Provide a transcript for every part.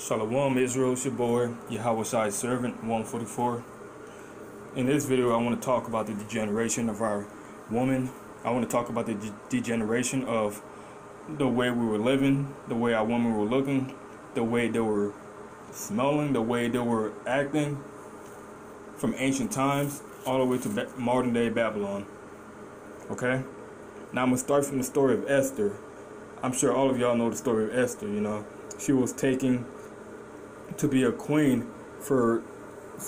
Shalom Israel, it's your boy, Yahweh Shai's servant, 144. In this video, I want to talk about the degeneration of our woman. I want to talk about the degeneration of the way we were living, the way our women were looking, the way they were smelling, the way they were acting from ancient times all the way to modern day Babylon. Okay? Now I'm going to start from the story of Esther. I'm sure all of y'all know the story of Esther, you know. She was taken to be a queen for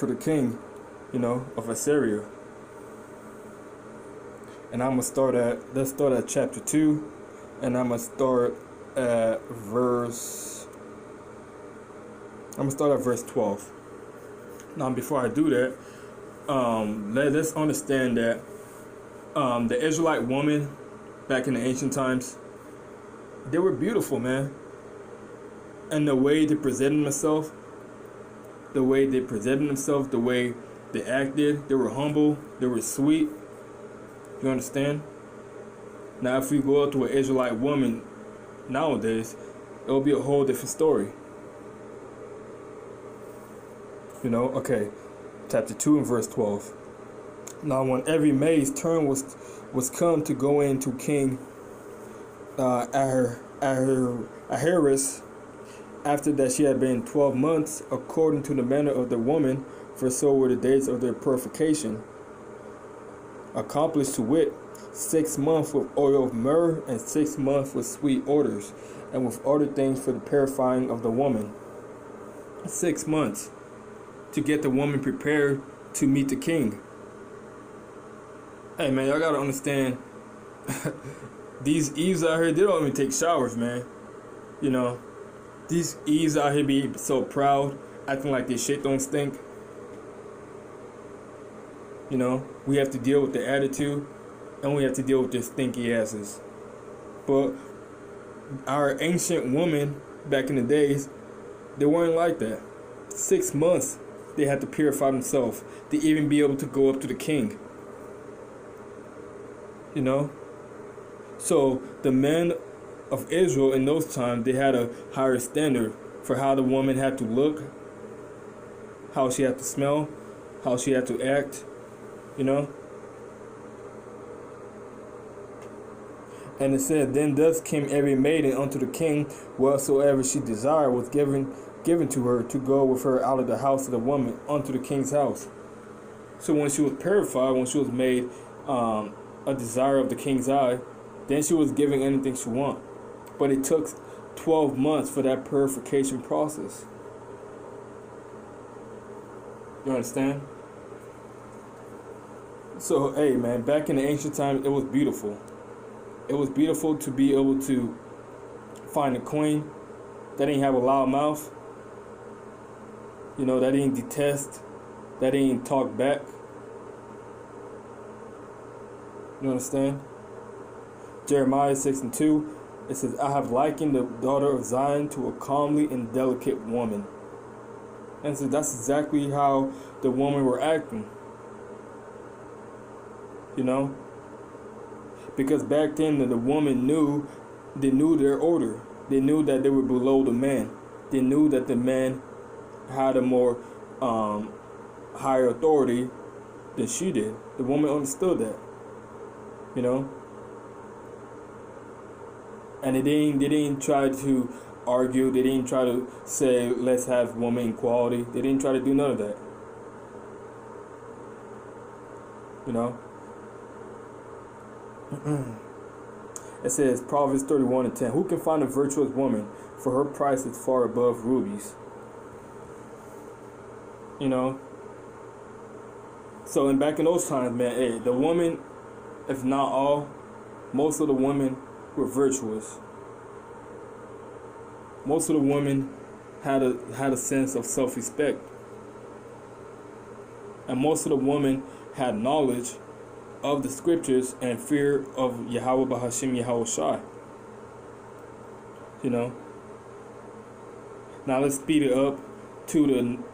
the king, you know, of Assyria. And I'm gonna let's start at chapter 2, and I'm gonna start at verse 12. Now before I do that, let's understand that the Israelite woman back in the ancient times, they were beautiful, man. And the way they presented themselves, the way they acted, they were humble, they were sweet. You understand? Now, if we go up to an Israelite woman nowadays, it'll be a whole different story. You know, okay. Chapter 2 and verse 12. Now, when every maid's turn was come to go into King Ahasuerus, after that she had been 12 months, according to the manner of the woman, for so were the days of their purification, accomplished, to wit, 6 months with oil of myrrh, and 6 months with sweet odors, and with other things for the purifying of the woman. 6 months to get the woman prepared to meet the king. Hey man, y'all gotta understand, these Eves out here, they don't even take showers, man. You know, these Eves out here be so proud, acting like their shit don't stink. You know, we have to deal with their attitude, and we have to deal with their stinky asses. But our ancient women back in the days, they weren't like that. 6 months they had to purify themselves to even be able to go up to the king. You know? So the men of Israel in those times, they had a higher standard for how the woman had to look, how she had to smell, how she had to act, you know. And it said, then thus came every maiden unto the king, whatsoever she desired was given to her, to go with her out of the house of the woman unto the king's house. So when she was purified, when she was made a desire of the king's eye, then she was given anything she wanted. But it took 12 months for that purification process. You understand? So, hey, man, back in the ancient time, it was beautiful. It was beautiful to be able to find a queen that didn't have a loud mouth. You know, that didn't detest, that didn't talk back. You understand? Jeremiah 6:2. It says, I have likened the daughter of Zion to a comely and delicate woman. And so that's exactly how the women were acting. You know? Because back then the woman knew their order. They knew that they were below the man. They knew that the man had a more higher authority than she did. The woman understood that. You know? And they didn't try to argue. They didn't try to say, let's have woman equality. They didn't try to do none of that. You know? It says, Proverbs 31:10, who can find a virtuous woman? For her price is far above rubies. You know? So, and back in those times, man, hey, the woman, if not all, most of the women were virtuous. Most of the women had a sense of self-respect, and most of the women had knowledge of the scriptures and fear of Yahweh Bahashim Yahweh Shai. You know. Now let's speed it up to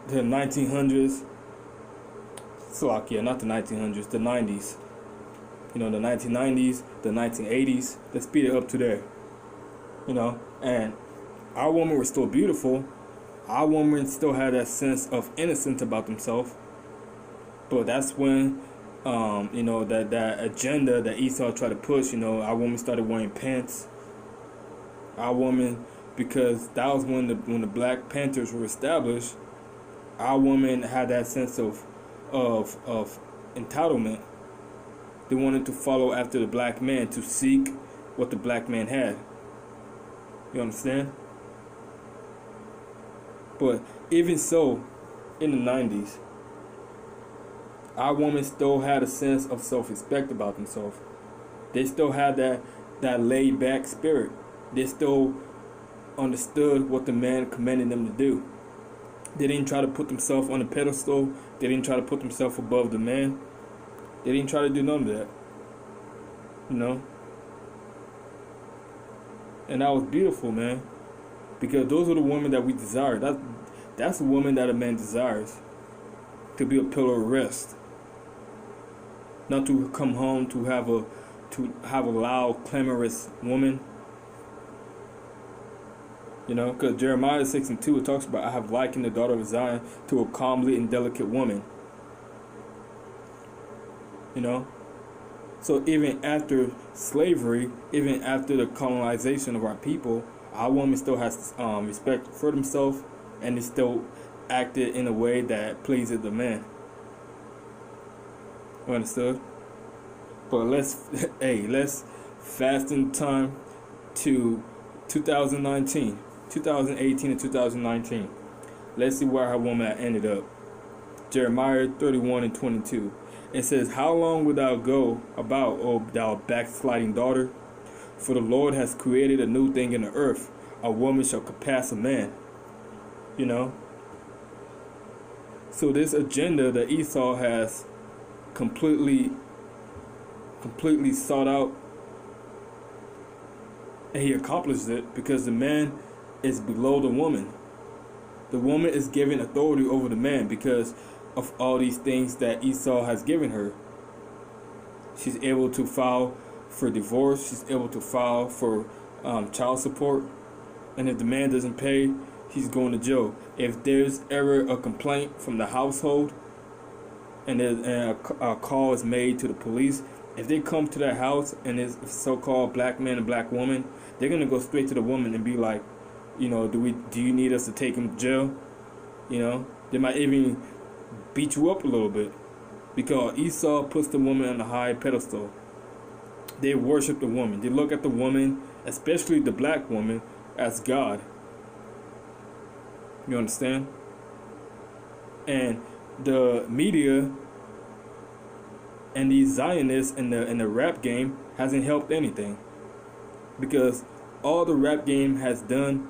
the 1900s. Slovakia, not the 1900s, the 90s. You know, the 1990s, the 1980s. Let's speed it up to there. You know, and our women were still beautiful. our women still had that sense of innocence about themselves. But that's when, that agenda that Esau tried to push, our women started wearing pants. Our women, because that was when the Black Panthers were established, our women had that sense of entitlement. They wanted to follow after the black man, to seek what the black man had. You understand? But even so, in the 90s, our women still had a sense of self-respect about themselves. They still had that laid-back spirit. They still understood what the man commanded them to do. They didn't try to put themselves on a pedestal. They didn't try to put themselves above the man. They didn't try to do none of that. And that was beautiful, man. Because those are the women that we desire. That's the woman that a man desires. To be a pillar of rest. Not to come home to have a loud, clamorous woman. Because Jeremiah 6:2, it talks about, I have likened the daughter of Zion to a comely and delicate woman. So even after slavery, even after the colonization of our people, our woman still has respect for themselves, and they still acted in a way that pleases the man. Understood? But let's fast in time to 2018 and 2019. Let's see where our woman ended up. Jeremiah 31:22. It says, how long wilt thou go about, O thou backsliding daughter? For the Lord has created a new thing in the earth. A woman shall surpass a man. So this agenda that Esau has completely sought out, and he accomplished it because the man is below the woman. The woman is given authority over the man because of all these things that Esau has given her. She's able to file for divorce. She's able to file for child support. And if the man doesn't pay, he's going to jail. If there's ever a complaint from the household and a call is made to the police, if they come to that house and there's a so-called black man and black woman, they're going to go straight to the woman and be like, do you need us to take him to jail? They might even beat you up a little bit because Esau puts the woman on a high pedestal. They worship the woman. They look at the woman, especially the black woman, as God. You understand? And the media and these Zionists in the rap game hasn't helped anything, because all the rap game has done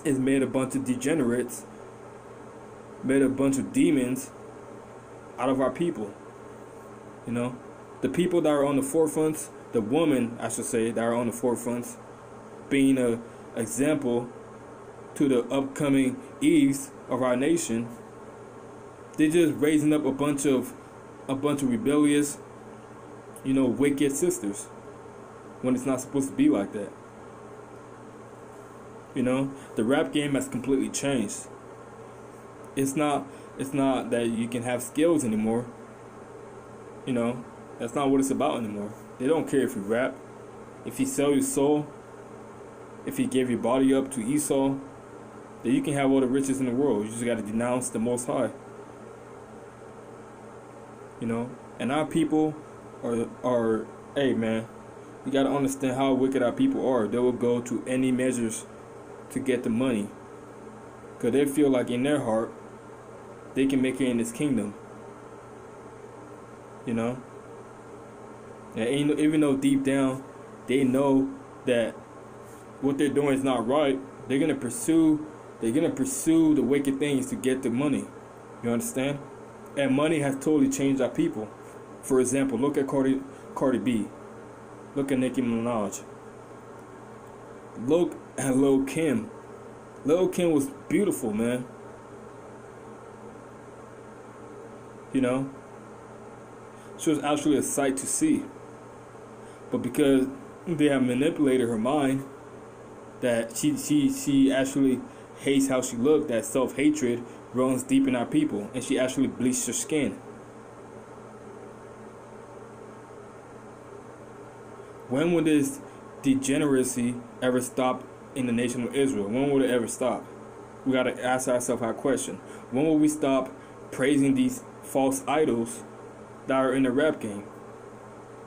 is made a bunch of degenerates, made a bunch of demons out of our people. The people that are on the forefronts, the women, I should say, that are on the forefronts, being an example to the upcoming Eves of our nation. They're just raising up a bunch of rebellious, wicked sisters, when it's not supposed to be like that. The rap game has completely changed. It's not that you can have skills anymore. That's not what it's about anymore. They don't care if you rap, if you sell your soul, if you give your body up to Esau, then you can have all the riches in the world. You just got to denounce the Most High. And our people are, hey man, you got to understand how wicked our people are. They will go to any measures to get the money, because they feel like in their heart they can make it in this kingdom. And even though deep down they know that what they're doing is not right, they're gonna pursue the wicked things to get the money. You understand? And money has totally changed our people. For example, look at Cardi B. Look at Nicki Minaj. Look at Lil' Kim. Lil' Kim was beautiful, man. She was actually a sight to see. But because they have manipulated her mind, that she actually hates how she looked, that self-hatred runs deep in our people, and she actually bleached her skin. When will this degeneracy ever stop in the nation of Israel? When will it ever stop? We got to ask ourselves our question. When will we stop praising these false idols that are in the rap game?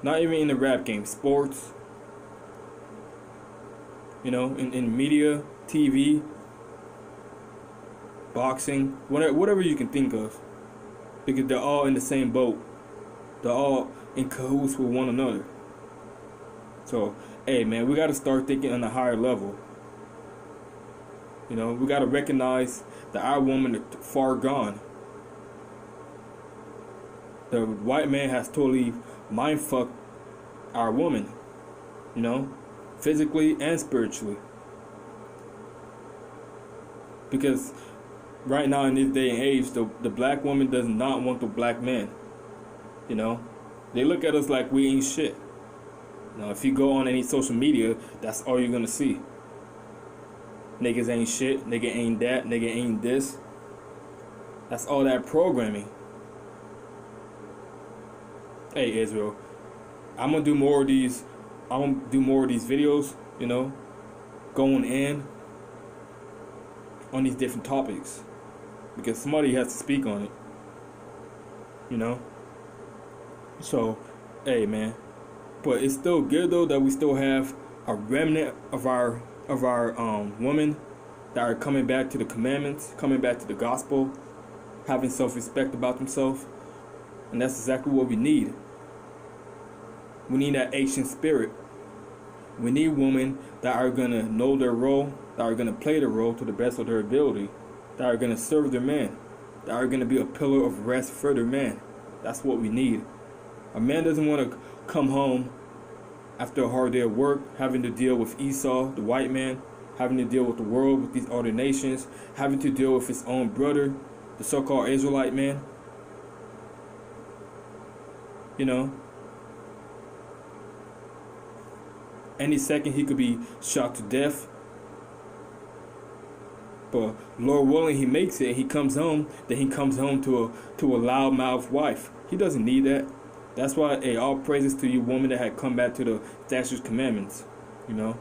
Not even in the rap game, sports, you know, in media, TV, boxing, whatever you can think of. Because they're all in the same boat. They're all in cahoots with one another. So, hey man, we got to start thinking on a higher level. You know, we got to recognize that our women are far gone. The white man has totally mind-fucked our woman, you know, physically and spiritually. Because right now in this day and age, the black woman does not want the black man. You know, they look at us like we ain't shit. You know, if you go on any social media, that's all you're gonna see. Niggas ain't shit, nigga ain't that, nigga ain't this. That's all that programming. Hey Israel, I'm gonna do more of these videos, you know, going in on these different topics. Because somebody has to speak on it. You know? So, hey man. But it's still good though that we still have a remnant of our women that are coming back to the commandments, coming back to the gospel, having self-respect about themselves. And that's exactly what we need. We need that ancient spirit. We need women that are going to know their role, that are going to play their role to the best of their ability, that are going to serve their man, that are going to be a pillar of rest for their man. That's what we need. A man doesn't want to come home after a hard day of work, having to deal with Esau, the white man, having to deal with the world, with these other nations, having to deal with his own brother, the so-called Israelite man. You know? Any second he could be shot to death. But Lord willing, he makes it and he comes home. Then he comes home to a loudmouth wife. He doesn't need that. That's why, hey, all praises to you women that had come back to the statutes, commandments. You know,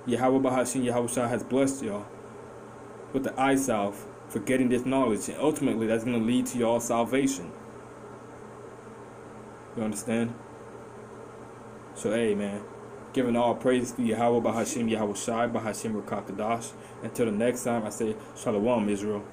Yahweh Bahashim, Yahweh Shah has blessed y'all with the eye salve for getting this knowledge, and ultimately that's going to lead to y'all salvation. You understand? So, hey, man. Giving all praise to Yahweh Bahashim, Yahweh Shai, Bahashim Rakakadash. Until the next time, I say, Shalom, Israel.